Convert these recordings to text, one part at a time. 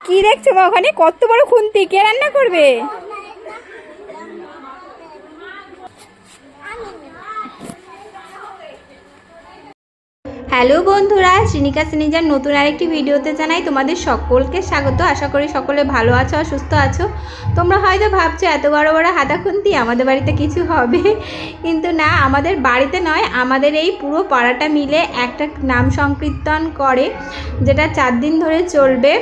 কি দেখছো মা ওখানে? কত বড় খুন্তি, কে রান্না করবে? হ্যালো বন্ধুরা, শ্রীনিকা সিনিজার নতুন আরেকটি ভিডিওতে জানাই তোমাদের সকলকে স্বাগত। আশা করি সকলে ভালো আছো আর সুস্থ আছো। তোমরা হয়তো ভাবছো এত বড় বড় হাতা খুন্তি আমাদের বাড়িতে কিছু হবে, কিন্তু না, আমাদের বাড়িতে নয়, আমাদের এই পুরো পাড়াটা মিলে একটা নাম সংকীর্তন করে, যেটা 4 দিন ধরে চলবে।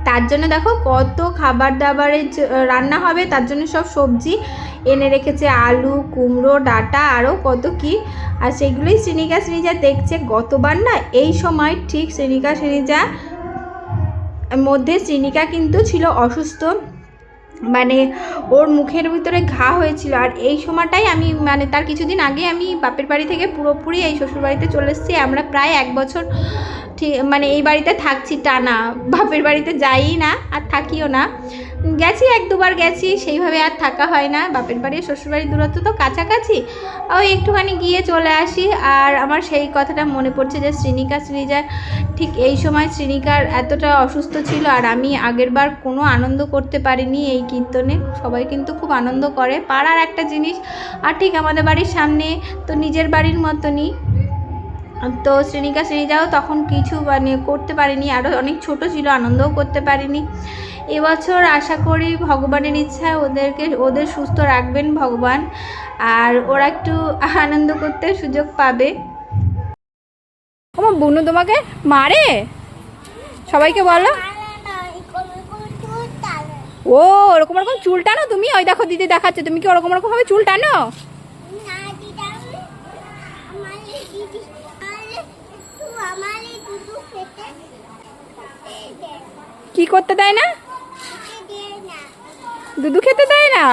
তার জন্য দেখো কত খাবার দাবারের রান্না হবে, তার জন্য সব সবজি এনে রেখেছে, আলু, কুমড়ো, ডাঁটা, আরও কত কি। আর সেগুলোই শ্রীনিকা শ্রীনিজা দেখছে। গতবার না এই সময় ঠিক শ্রীনিকা শ্রীনিজা মধ্যে শ্রীনিকা কিন্তু ছিল অসুস্থ, মানে ওর মুখের ভিতরে ঘা হয়েছিল। আর এই সময়টাই আমি মানে তার কিছুদিন আগে আমি বাপের বাড়ি থেকে পুরোপুরি এই শ্বশুরবাড়িতে চলে এসেছি। আমরা প্রায় 1 বছর ঠিক মানে এই বাড়িতে থাকছি টানা, বাপের বাড়িতে যাই না আর থাকিও না। গেছি 1-2বার গেছি, সেইভাবে আর থাকা হয় না। বাপের বাড়ি শ্বশুরবাড়ির দূরত্ব তো কাছাকাছি, ওই একটুখানি গিয়ে চলে আসি। আর আমার সেই কথাটা মনে পড়ছে যে শ্রীনিকা শ্রীনিজার ঠিক এই সময় শ্রীনিকার এতটা অসুস্থ ছিল, আর আমি আগেরবার কোনো আনন্দ করতে পারিনি এই কীর্তনে। সবাই কিন্তু খুব আনন্দ করে, পাড়ার একটা জিনিস, আর ঠিক আমাদের বাড়ির সামনে তো নিজের বাড়ির মতনই। তো শ্রীনিকা শ্রীনিজাও তখন কিছু মানে করতে পারিনি, আরও অনেক ছোট ছিল, আনন্দও করতে পারিনি। এবছর আশা করি ভগবানের ইচ্ছায় ওদের সুস্থ রাখবেন ভগবান, আর ওরা একটু আনন্দ করতে সুযোগ পাবে। আমার বুনু তোমাকে মারে, সবাইকে বলো। ও ওরকম ওরকম চুল টানো তুমি? ওই দেখো দিদি দেখাচ্ছে, তুমি কি ওরকম ওরকম ভাবে চুল টানো? কি করতে দেয় না? দুধু খেতে দেয় না?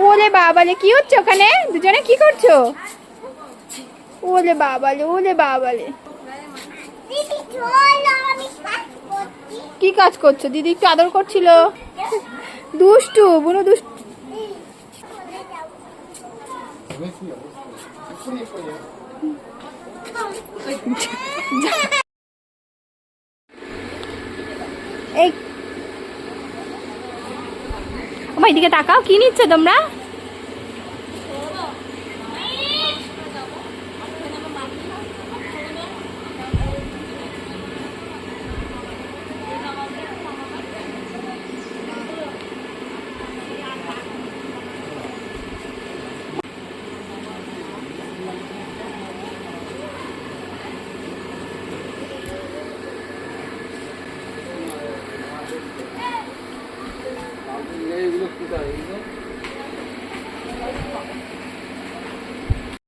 ওলে বাবালে, কি হচ্ছে ওখানে? দুজনে কি করছো? ওলে বাবালে, ওলে বাবালে, কি কাজ করছো? দিদি একটু আদর করছিল। দুষ্টু বুনু, দুষ্টু। এই আমার এদিকে তাকাও, কি নিচ্ছ তোমরা?